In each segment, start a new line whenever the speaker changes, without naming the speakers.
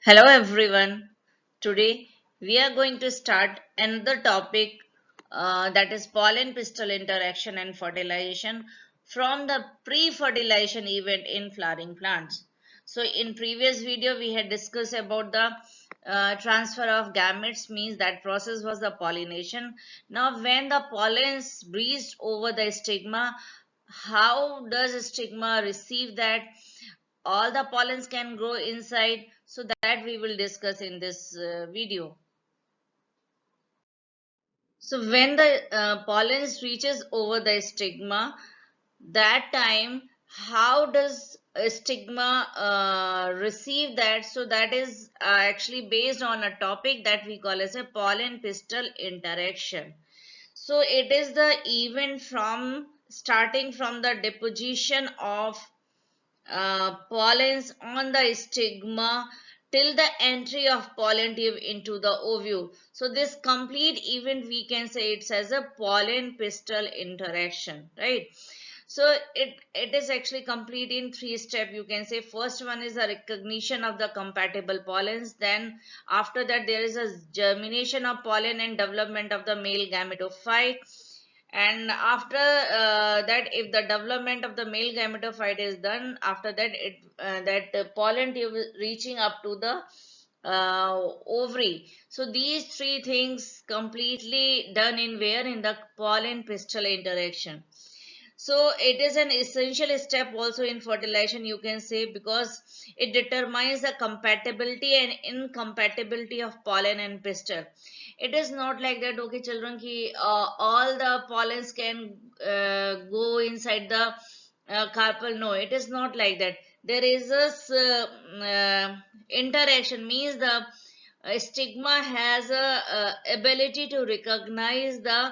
Hello everyone. Today we are going to start another topic that is pollen pistil interaction and fertilization from the pre-fertilization event in flowering plants. So in previous video we had discussed about the transfer of gametes, means that process was the pollination. Now when the pollens breathed over the stigma, how does stigma receive that? All the pollens can grow inside, so that we will discuss in this video. So when the pollens reaches over the stigma, that time how does a stigma receive that? So that is actually based on a topic that we call as a pollen pistil interaction. So it is the event from starting from the deposition of pollens on the stigma till the entry of pollen tube into the ovule. So this complete event we can say it's as a pollen pistil interaction, right? So it is actually complete in three steps. You can say first one is the recognition of the compatible pollens. Then after that there is a germination of pollen and development of the male gametophyte, and after that, if the development of the male gametophyte is done, after that that pollen tube reaching up to the ovary. So these three things completely done in where? In the pollen pistil interaction. So it is an essential step also in fertilization, you can say, because it determines the compatibility and incompatibility of pollen and pistil. It is not like that, okay, children, ki, all the pollens can go inside the carpel. No, it is not like that. There is a interaction, means the stigma has a ability to recognize the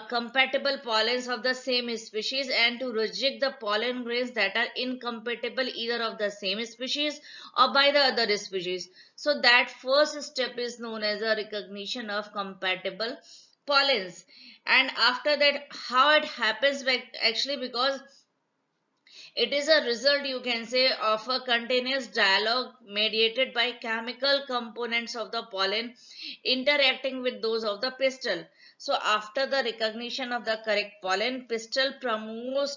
compatible pollens of the same species and to reject the pollen grains that are incompatible either of the same species or by the other species. So that first step is known as a recognition of compatible pollens. And after that, how it happens actually, because it is a result, you can say, of a continuous dialogue mediated by chemical components of the pollen interacting with those of the pistil. So after the recognition of the correct pollen, pistil promotes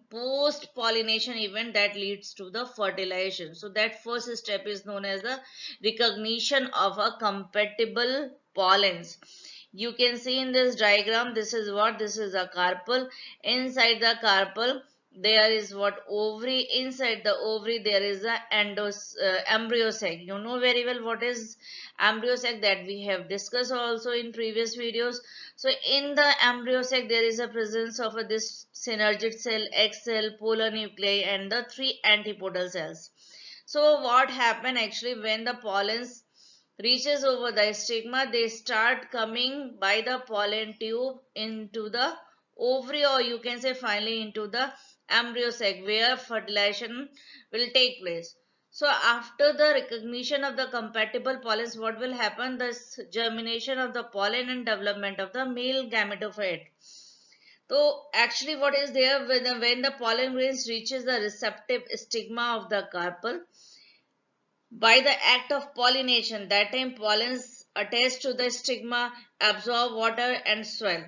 post pollination event that leads to the fertilization. So that first step is known as the recognition of a compatible pollens. You can see in this diagram, this is what? This is a carpel. Inside the carpel there is what? Ovary. Inside the ovary there is a embryo sac. You know very well what is embryo sac, that we have discussed also in previous videos. So in the embryo sac there is a presence of this synergid cell, X cell, polar nuclei, and the three antipodal cells. So what happen actually when the pollens reaches over the stigma, they start coming by the pollen tube into the ovary, or you can say finally into the embryo sac where fertilization will take place. So after the recognition of the compatible pollens, what will happen? This germination of the pollen and development of the male gametophyte. So actually what is there when the pollen grains reaches the receptive stigma of the carpel, by the act of pollination, that time pollens attach to the stigma, absorb water and swell.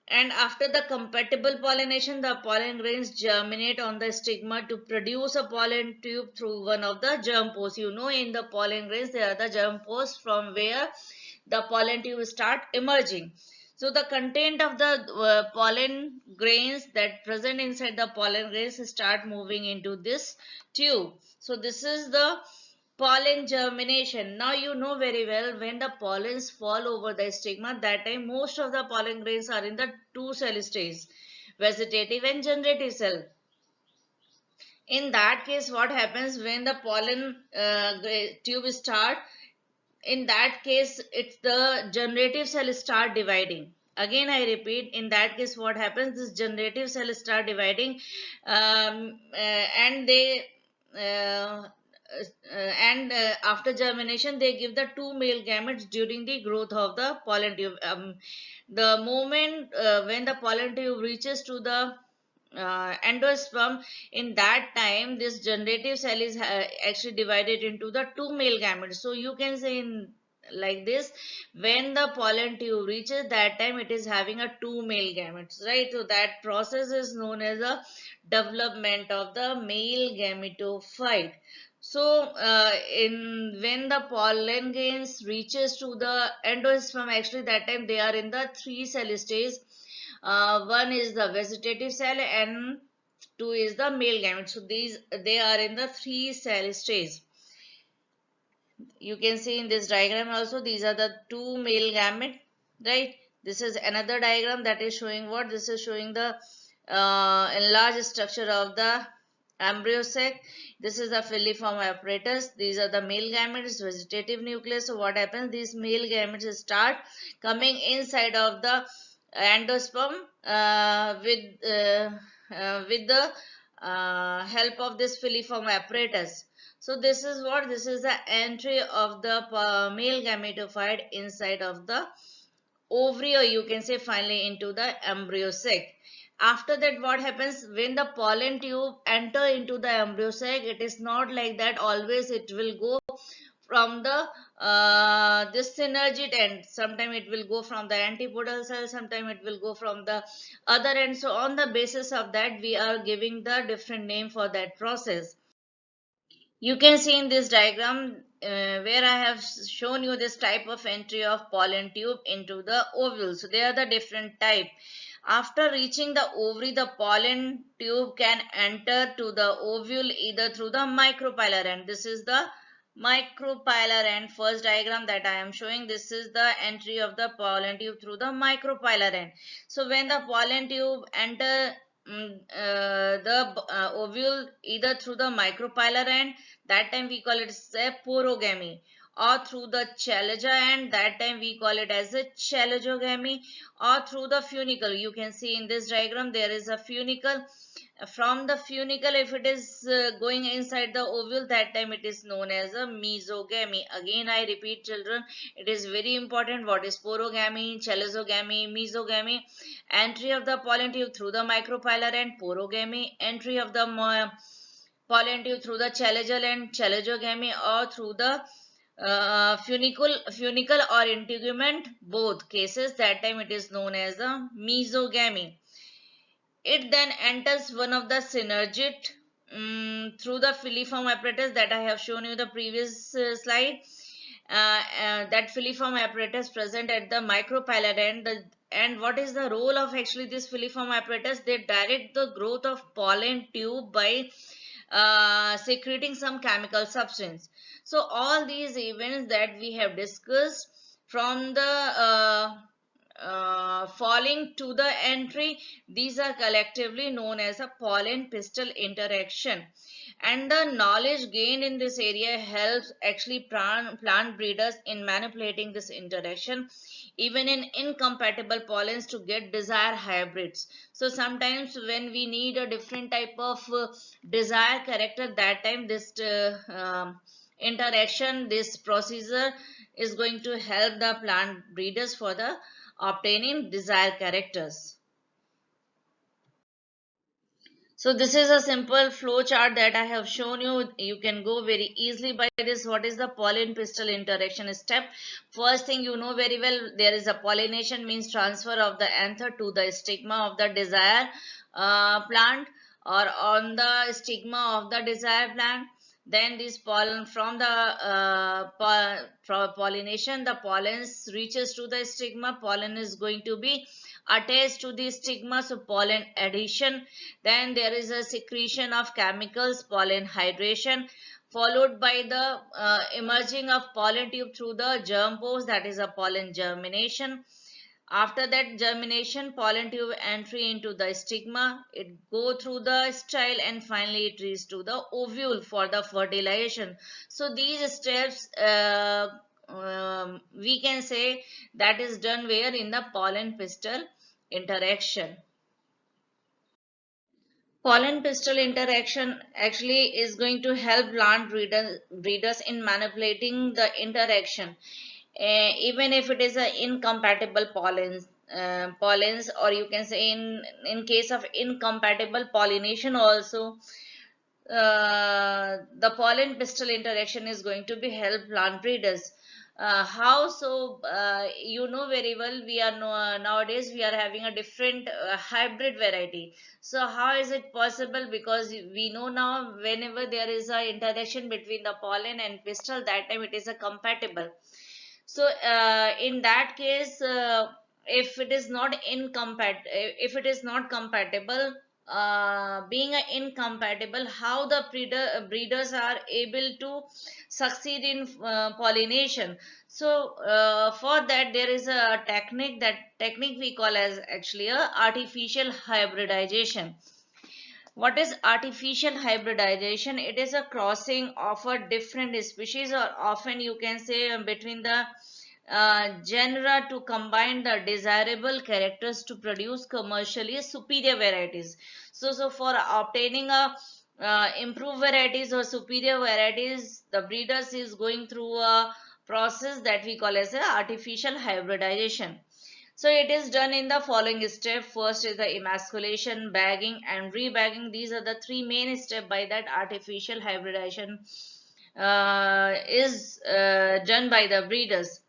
And after the compatible pollination, the pollen grains germinate on the stigma to produce a pollen tube through one of the germ pores. You know, in the pollen grains, there are the germ pores from where the pollen tube start emerging. So the content of the pollen grains that present inside the pollen grains start moving into this tube. So this is the pollen germination. Now you know very well, when the pollens fall over the stigma, that time most of the pollen grains are in the two cell stage, vegetative and generative cell. In that case, what happens when the pollen tube start? In that case, it's the generative cell start dividing. Again I repeat, in that case what happens? This generative cell start dividing, and they uh, after germination they give the two male gametes during the growth of the pollen tube. The moment when the pollen tube reaches to the endosperm, in that time this generative cell is actually divided into the two male gametes. So you can say in like this, when the pollen tube reaches that time, it is having a two male gametes, right? So that process is known as a development of the male gametophyte. So in when the pollen grains reaches to the endosperm, actually that time they are in the three cell stage. One is the vegetative cell and two is the male gamete. So these they are in the three cell stage. You can see in this diagram also, these are the two male gamete, right? This is another diagram that is showing what? This is showing the enlarged structure of the embryo sac. This is the filiform apparatus. These are the male gametes, vegetative nucleus. So what happens? These male gametes start coming inside of the endosperm with the help of this filiform apparatus. So this is what? This is the entry of the male gametophyte inside of the ovary, or you can say finally into the embryo sac. After that, what happens when the pollen tube enter into the embryo sac? It is not like that. Always it will go from the this synergid end. Sometime it will go from the antipodal cell, sometime it will go from the other end. So on the basis of that, we are giving the different name for that process. You can see in this diagram where I have shown you this type of entry of pollen tube into the ovule. So they are the different type. After reaching the ovary, the pollen tube can enter to the ovule either through the micropylar end. This is the micropylar end. First diagram that I am showing, this is the entry of the pollen tube through the micropylar end. So when the pollen tube enter the ovule either through the micropylar end, that time we call it as a porogamy, or through the chalaza end, that time we call it as a chalazogamy, or through the funicle. You can see in this diagram there is a funicle. From the funicle, if it is going inside the ovule, that time it is known as a mesogamy. Again I repeat children, it is very important what is porogamy, chalazogamy, mesogamy. Entry of the pollen tube through the micropylar end, porogamy. Entry of the pollen tube through the chalazal end, chalazogamy, or through the funicle or integument, both cases, that time it is known as a mesogamy. It then enters one of the synergid through the filiform apparatus that I have shown you the previous slide. That filiform apparatus present at the micropylar end. And what is the role of actually this filiform apparatus? They direct the growth of pollen tube by secreting some chemical substance. So all these events that we have discussed, from the falling to the entry, these are collectively known as a pollen pistil interaction. And the knowledge gained in this area helps actually plant breeders in manipulating this interaction, even in incompatible pollens, to get desired hybrids. So sometimes when we need a different type of desired character, that time this interaction, this procedure is going to help the plant breeders for the obtaining desired characters. So this is a simple flow chart that I have shown you. You can go very easily by this. What is the pollen pistil interaction step? First thing, you know very well, there is a pollination, means transfer of the anther to the stigma of the desired plant, or on the stigma of the desired plant. Then this pollen, from the pollination, the pollen reaches to the stigma. Pollen is going to be attached to the stigma, so pollen adhesion. Then there is a secretion of chemicals, pollen hydration, followed by the emerging of pollen tube through the germ pores, that is a pollen germination. After that germination, pollen tube entry into the stigma, it go through the style, and finally it reaches to the ovule for the fertilization. So these steps we can say that is done where? In the pollen pistil interaction. Pollen pistil interaction actually is going to help plant breeders in manipulating the interaction, even if it is an incompatible pollen. pollens, or you can say in case of incompatible pollination also, the pollen pistil interaction is going to be help plant breeders. How so? You know very well, we are nowadays we are having a different hybrid variety. So how is it possible? Because we know now whenever there is a interaction between the pollen and pistil, that time it is a compatible. So in that case, if it is not if it is not compatible, being a incompatible, how the breeders are able to succeed in pollination? So for that there is a technique, that technique we call as actually a artificial hybridization. What is artificial hybridization? It is a crossing of a different species, or often you can say between the genera, to combine the desirable characters to produce commercially superior varieties. So for obtaining a improved varieties or superior varieties, the breeders is going through a process that we call as a artificial hybridization. So it is done in the following step. First is the emasculation, bagging and rebagging. These are the three main steps by that artificial hybridization is done by the breeders.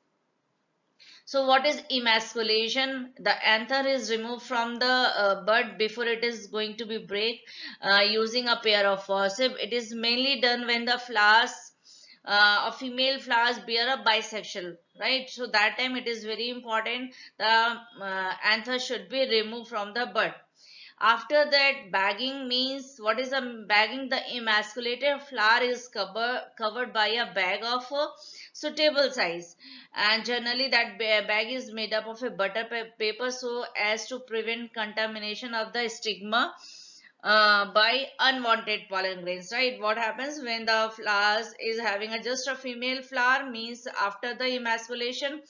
So what is emasculation? The anther is removed from the bud before it is going to be break using a pair of forceps. It is mainly done when the flowers of female flowers bear a bisexual, right? So that time it is very important, the anther should be removed from the bud. After that, bagging means, what is a bagging? The emasculated flower is covered by a bag of suitable size, and generally that bag is made up of a butter paper, so as to prevent contamination of the stigma by unwanted pollen grains, right? What happens when the flowers is having a just a female flower, means after the emasculation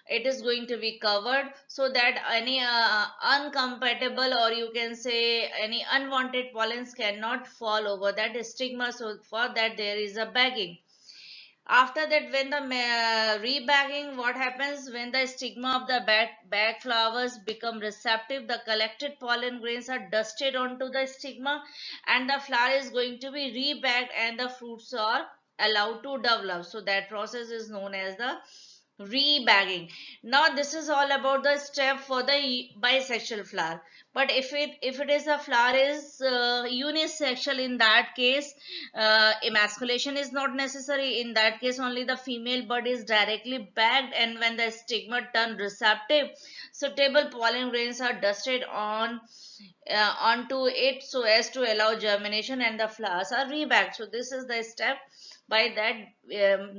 it is going to be covered, so that any uncompatible, or you can say any unwanted pollens cannot fall over that stigma. So for that there is a bagging. After that, when the rebagging, what happens when the stigma of the bag flowers become receptive, the collected pollen grains are dusted onto the stigma, and the flower is going to be rebagged and the fruits are allowed to develop. So that process is known as the rebagging. Now this is all about the step for the bisexual flower. But if it is a flower is unisexual, in that case emasculation is not necessary. In that case only the female bud is directly bagged, and when the stigma turn receptive, suitable pollen grains are dusted onto it, so as to allow germination, and the flowers are rebagged. So this is the step by that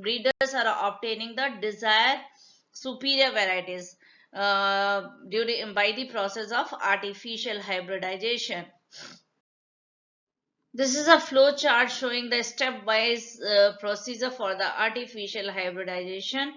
breeders are obtaining the desired superior varieties during by the process of artificial hybridization. This is a flow chart showing the stepwise procedure for the artificial hybridization.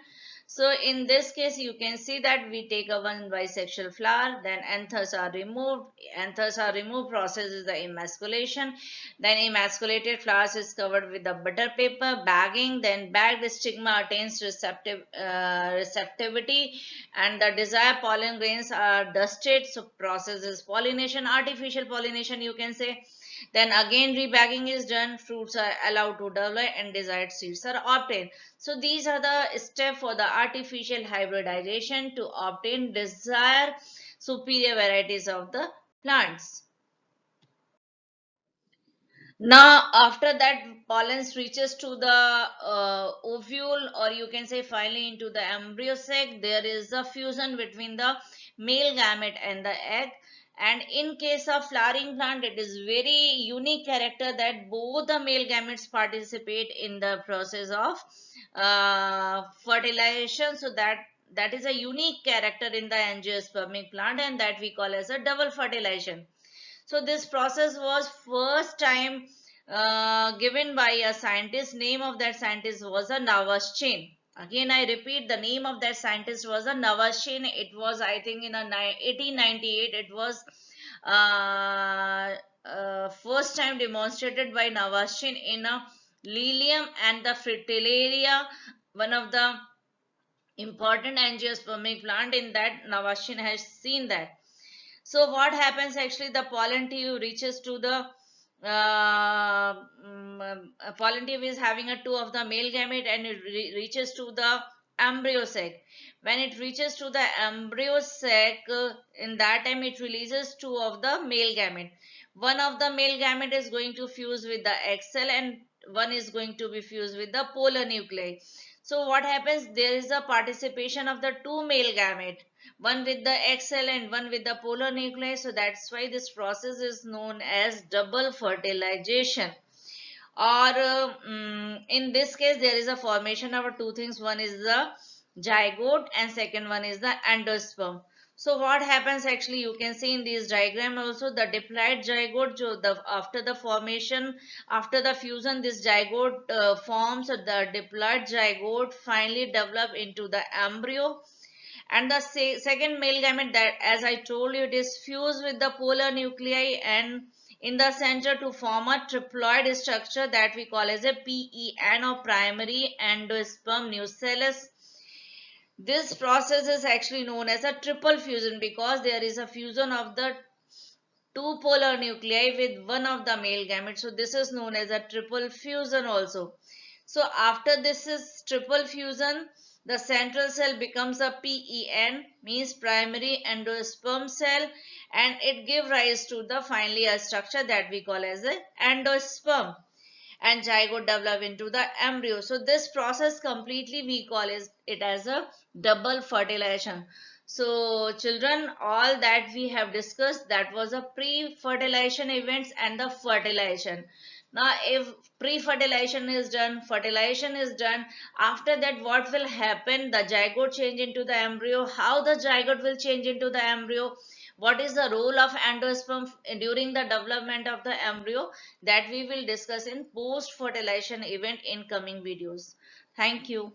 So in this case, you can see that we take a one bisexual flower, then anthers are removed. Anthers are removed, process is the emasculation. Then emasculated flowers is covered with the butter paper, bagging, then bagged stigma attains receptivity, and the desired pollen grains are dusted. So process is pollination, artificial pollination you can say. Then again rebagging is done, fruits are allowed to develop, and desired seeds are obtained. So these are the steps for the artificial hybridization to obtain desired superior varieties of the plants. Now after that pollen reaches to the ovule, or you can say finally into the embryo sac, there is a fusion between the male gamete and the egg. And in case of flowering plant, it is very unique character that both the male gametes participate in the process of fertilization. So that is a unique character in the angiospermic plant, and that we call as a double fertilization. So this process was first time given by a scientist. Name of that scientist was a Navas-Chain. Again, I repeat, the name of that scientist was a Navas-Chain. It was, I think, in a 1898. It was first time demonstrated by Navas-Chain in a Lilium and the Fritillaria, one of the important angiospermic plant in that Navashin has seen that. So what happens actually, the pollen tube reaches to the pollen tube is having a two of the male gamete, and it reaches to the embryo sac. When it reaches to the embryo sac, in that time it releases two of the male gamete. One of the male gamete is going to fuse with the egg cell, and one is going to be fused with the polar nuclei. So what happens, there is a participation of the two male gamete, one with the egg cell and one with the polar nuclei. So that's why this process is known as double fertilization. Or in this case, there is a formation of two things. One is the zygote and second one is the endosperm. So what happens actually, you can see in this diagram also, the diploid zygote, after the formation, after the fusion, this zygote forms, the diploid zygote finally develop into the embryo. And the second male gamete, that as I told you, it is fused with the polar nuclei and in the center to form a triploid structure that we call as a PEN, or primary endosperm nucellus. This process is actually known as a triple fusion because there is a fusion of the two polar nuclei with one of the male gametes. So this is known as a triple fusion also. So after this is triple fusion, the central cell becomes a PEN, means primary endosperm cell, and it give rise to the finally a structure that we call as a endosperm, and zygote develop into the embryo. So this process completely we call it as a double fertilization. So children, all that we have discussed, that was a pre-fertilization events and the fertilization. Now if pre-fertilization is done, fertilization is done, after that what will happen, the zygote change into the embryo, how the zygote will change into the embryo, what is the role of endosperm during the development of the embryo, that we will discuss in post fertilization event in coming videos. Thank you.